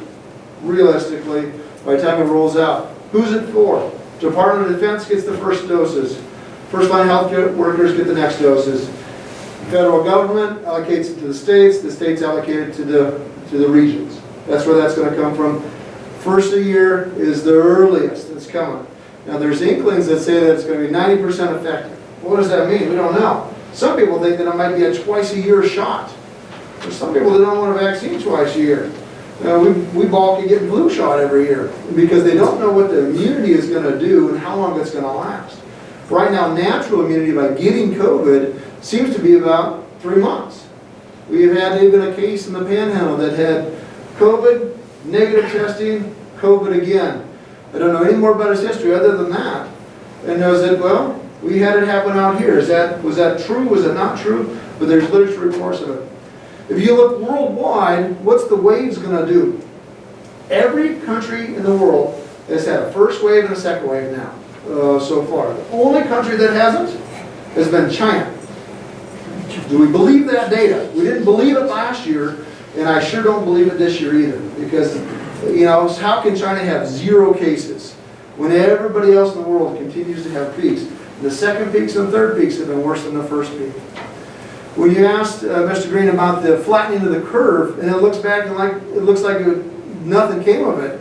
Realistically, by the time it rolls out, who's it for? Department of Defense gets the first doses. First line health workers get the next doses. Federal government allocates it to the states allocate it to the regions. That's where that's going to come from. First of the year is the earliest it's coming. Now there's inklings that say that it's going to be 90% effective. What does that mean? We don't know. Some people think that it might be a twice a year shot. There's some people that don't want a vaccine twice a year. We balk at getting flu shot every year because they don't know what the immunity is going to do and how long it's going to last. Right now, natural immunity by getting COVID seems to be about 3 months. We've had even a case in the Panhandle that had COVID, negative testing, COVID again. I don't know any more about his history other than that. And knows that, well, we had it happen out here. Was that true? Was it not true? But there's literature reports of it. If you look worldwide, what's the waves going to do? Every country in the world has had a first wave and a second wave now, so far. The only country that hasn't has been China. Do we believe that data? We didn't believe it last year, and I sure don't believe it this year either. Because, how can China have 0 cases when everybody else in the world continues to have peaks? The second peaks and third peaks have been worse than the first peak. When you asked Mr. Green about the flattening of the curve, and it looks like nothing came of it,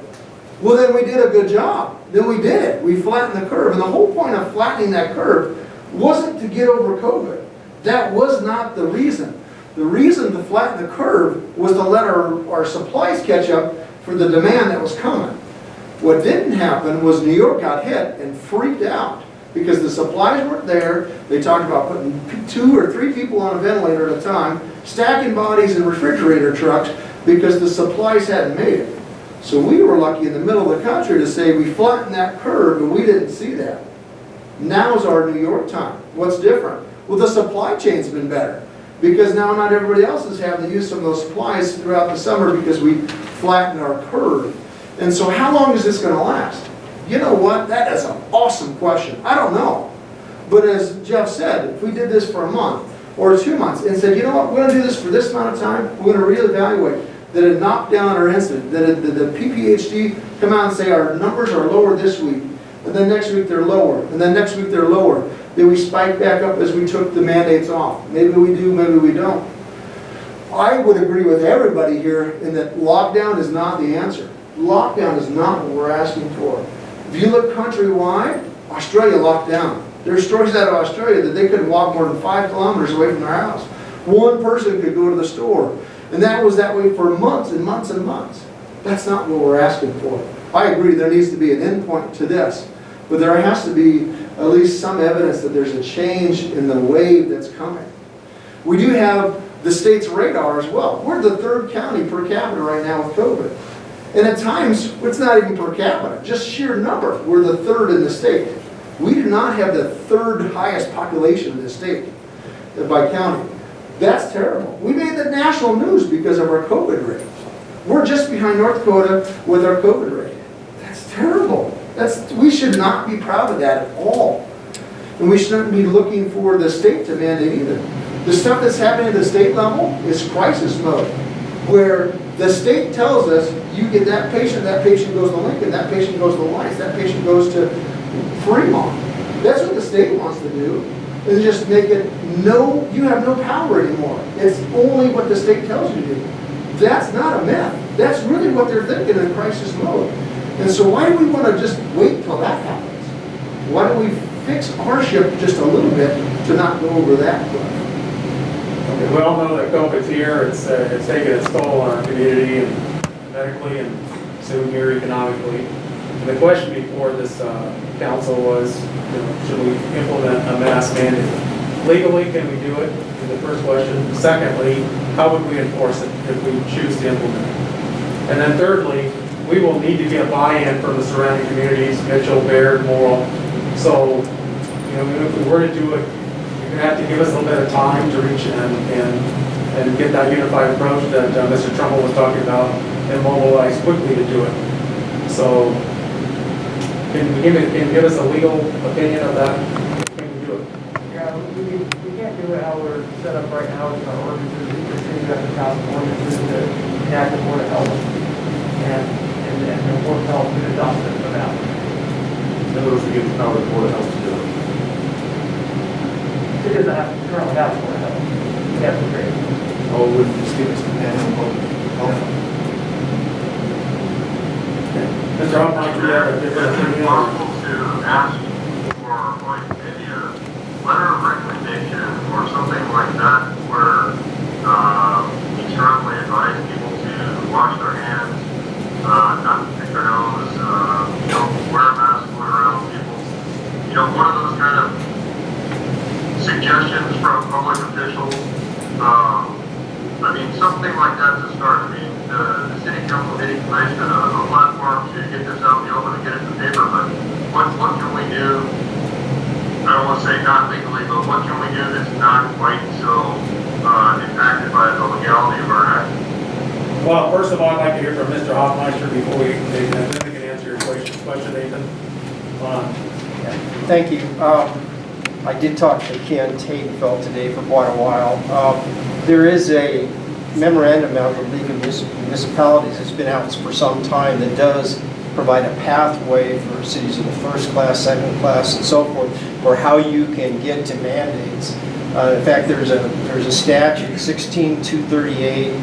well then we did a good job. Then we did it. We flattened the curve. And the whole point of flattening that curve wasn't to get over COVID. That was not the reason. The reason to flatten the curve was to let our supplies catch up for the demand that was coming. What didn't happen was New York got hit and freaked out because the supplies weren't there. They talked about putting 2 or 3 people on a ventilator at a time, stacking bodies in refrigerator trucks because the supplies hadn't made it. So we were lucky in the middle of the country to say we flattened that curve, and we didn't see that. Now's our New York time. What's different? Well, the supply chain's been better because now not everybody else is having to use some of those supplies throughout the summer because we flattened our curve. And so how long is this going to last? You know what? That is an awesome question. I don't know. But as Jeff said, if we did this for a month or 2 months and said, you know what, we're going to do this for this amount of time, we're going to reevaluate, that it knocked down our incident, that the PPHD come out and say our numbers are lower this week, and then next week they're lower, and then next week they're lower. Then we spike back up as we took the mandates off. Maybe we do, maybe we don't. I would agree with everybody here in that lockdown is not the answer. Lockdown is not what we're asking for. If you look countrywide, Australia locked down. There are stories out of Australia that they couldn't walk more than 5 kilometers away from their house. One person could go to the store. And that was that way for months and months and months. That's not what we're asking for. I agree there needs to be an endpoint to this. But there has to be at least some evidence that there's a change in the wave that's coming. We do have the state's radar as well. We're the 3rd county per capita right now with COVID. And at times, it's not even per capita, just sheer number. We're the 3rd in the state. We do not have the third highest population in the state by county. That's terrible. We made the national news because of our COVID rate. We're just behind North Dakota with our COVID rate. That's terrible. We should not be proud of that at all. And we shouldn't be looking for the state to mandate either. The stuff that's happening at the state level is crisis mode, where the state tells us, you get that patient goes to Lincoln, that patient goes to Lawrence, that patient goes to Fremont. That's what the state wants to do, is just make it you have no power anymore. It's only what the state tells you to do. That's not a myth. That's really what they're thinking in crisis mode. And so why do we want to just wait till that happens? Why don't we fix our ship just a little bit to not go over that cliff? Okay, we all know that COVID's here. It's taken its toll on our community and medically and soon here economically. And the question before this council was, should we implement a mask mandate? Legally, can we do it? Is the first question. Secondly, how would we enforce it if we choose to implement it? And then thirdly, we will need to get buy-in from the surrounding communities, Mitchell, Baird, Morrill. So, if we were to do it, you're going to have to give us a little bit of time to reach and get that unified approach that Mr. Trumbull was talking about and mobilize quickly to do it. So, can you give us a legal opinion of that? Can we do it? Yeah, we can't do it how we're set up right now with our ordinances. We just think that the council ordinances to enact the Board of Health and the Board of Health could adopt it for that. In other words, we give the power to the Board of Health to do it. It doesn't have to currently have a Board of Health. We have to create it. Oh, we would just give us companion health. Mr. Hoffman, do you have a different Is it opinion? possible to ask for like maybe a letter of recommendation or something like that where we strongly advise people to wash their hands, not to pick their nose, wear a mask when around people. One of those kind of suggestions from public officials. Something like that to start. The city council meeting tonight is a platform to get this out in the open and get it in the paper, but what can we do? I don't want to say not legally, but what can we do that's not quite so impacted by the legality of our act? Well, first of all, I'd like to hear from Mr. Hoffmeister before we can answer your question, Nathan. Thank you. I did talk to Ken Tatenfeld today for quite a while. There is a memorandum out of the League of Municipalities that's been out for some time that does provide a pathway for cities of the first class, second class, and so forth, for how you can get to mandates. In fact, there's a statute, 16238,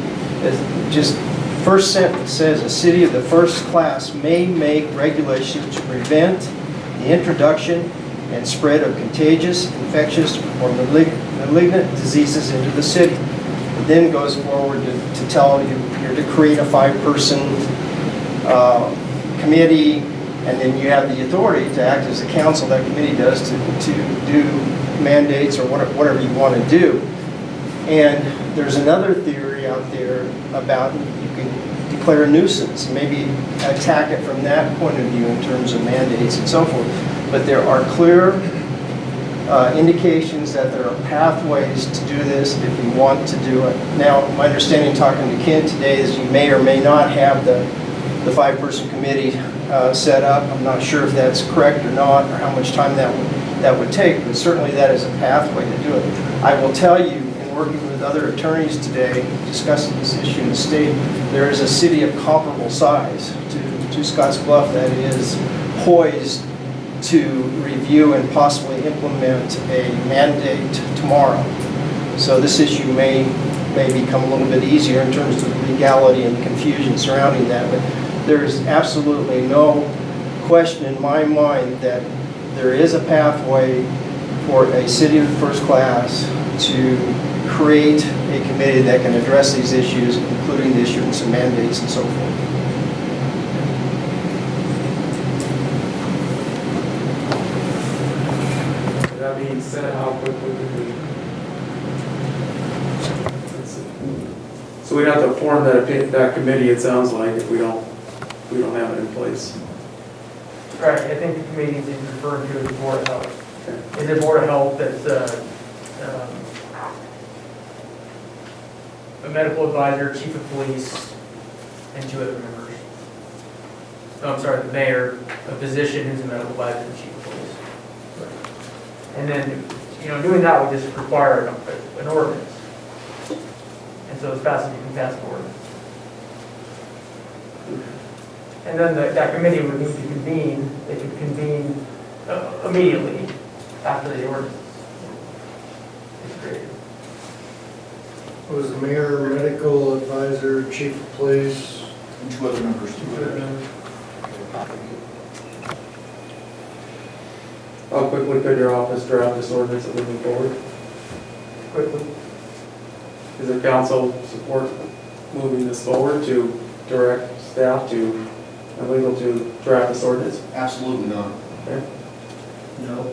just first sentence says, a city of the first class may make regulations to prevent the introduction and spread of contagious, infectious, or malignant diseases into the city. It then goes forward to tell you you're to create a 5-person committee, and then you have the authority to act as a council. That committee does to do mandates or whatever you want to do. And there's another theory out there about you can declare a nuisance, maybe attack it from that point of view in terms of mandates and so forth. But there are clear indications that there are pathways to do this if you want to do it. Now, my understanding talking to Ken today is you may or may not have the 5-person committee set up. I'm not sure if that's correct or not, or how much time that would take, but certainly that is a pathway to do it. I will tell you, in working with other attorneys today, discussing this issue in the state, there is a city of comparable size to Scottsbluff that is poised to review and possibly implement a mandate tomorrow. So this issue may become a little bit easier in terms of the legality and confusion surrounding that, but there is absolutely no question in my mind that there is a pathway for a city of the first class to create a committee that can address these issues, including the issuance of mandates and so forth. That being said, how quickly could we? So we'd have to form that committee, it sounds like, if we don't have it in place. Right, I think the committee is referring to as the Board of Health. Is it Board of Health that's a medical advisor, chief of police, and 2 other members? Oh, I'm sorry, the mayor, a physician who's a medical advisor, and chief of police. And then, doing that would just require an ordinance. And so it's fast as you can pass an ordinance. And then that committee would need to convene, they could convene immediately after the ordinance is created. Was the mayor, medical advisor, chief of police? And 2 other members. How quickly could your office draft this ordinance and moving forward? Quickly. Does the council support moving this forward to direct staff to, and legal to draft this ordinance? Absolutely not. Okay. No.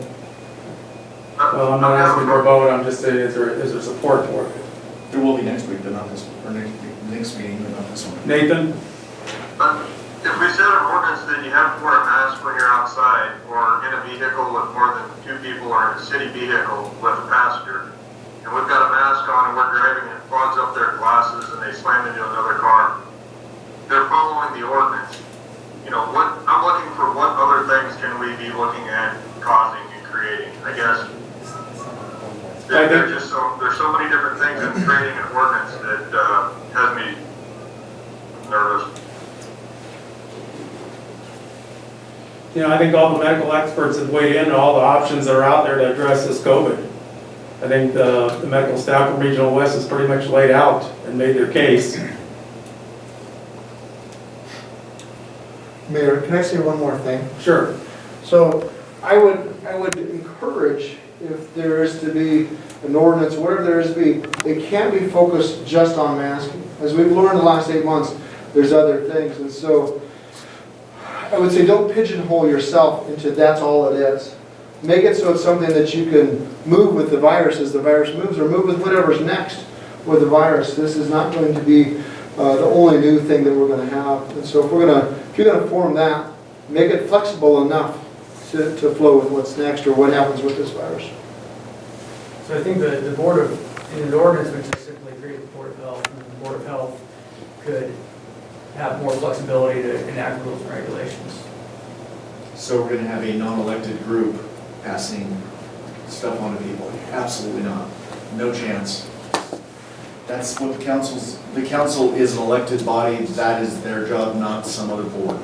Well, I'm not asking for a vote, I'm just saying, is there support for it? There will be next week, but not this, or next meeting, but not this one. Nathan? If we set an ordinance that you have to wear a mask when you're outside, or in a vehicle with more than 2 people, or in a city vehicle with a passenger, and we've got a mask on and we're driving and it fogs up their glasses and they slam into another car, they're following the ordinance. I'm looking for what other things can we be looking at causing and creating, I guess. There's so many different things in creating an ordinance that has me nervous. I think all the medical experts have weighed in on all the options that are out there to address this COVID. I think the medical staff from Regional West has pretty much laid out and made their case. Mayor, can I say one more thing? Sure. So I would encourage, if there is to be an ordinance, whatever there is to be, it can't be focused just on masking. As we've learned the last 8 months, there's other things. And so I would say don't pigeonhole yourself into that's all it is. Make it so it's something that you can move with the virus as the virus moves, or move with whatever's next with the virus. This is not going to be the only new thing that we're going to have. And so if you're going to form that, make it flexible enough to flow with what's next or what happens with this virus. So I think the Board of, in the ordinance, which is simply create the Board of Health, and the Board of Health could have more flexibility to enact rules and regulations. So we're going to have a non-elected group passing stuff on to people? Absolutely not. No chance. That's what the council is an elected body. That is their job, not some other board.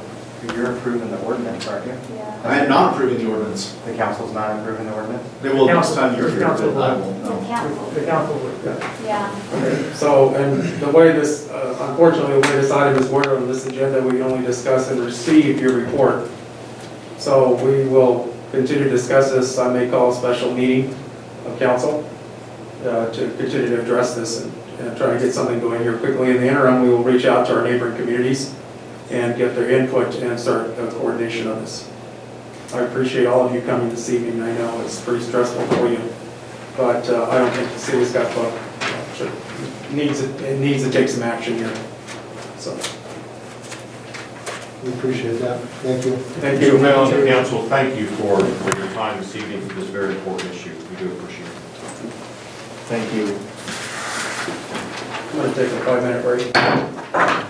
You're approving the ordinance, aren't you? Yeah. I am not approving the ordinance. The council's not approving the ordinance? They will next time you're The here, council but I will. won't The know. council, The council would, yeah. Okay. So, and the way this, unfortunately, the way this item is worded on this agenda, we can only discuss and receive your report. So we will continue to discuss this. I may call a special meeting of council to continue to address this and try to get something going here quickly. In the interim, we will reach out to our neighboring communities and get their input and start the coordination of this. I appreciate all of you coming this evening. I know it's pretty stressful for you, but I don't think the city of Scottsbluff needs to take some action here. So, We appreciate that. Thank you. thank Mr. you. Mayor and Council, thank you for your time this evening for this very important issue. We do appreciate it. Thank you. I'm going to take a 5-minute break.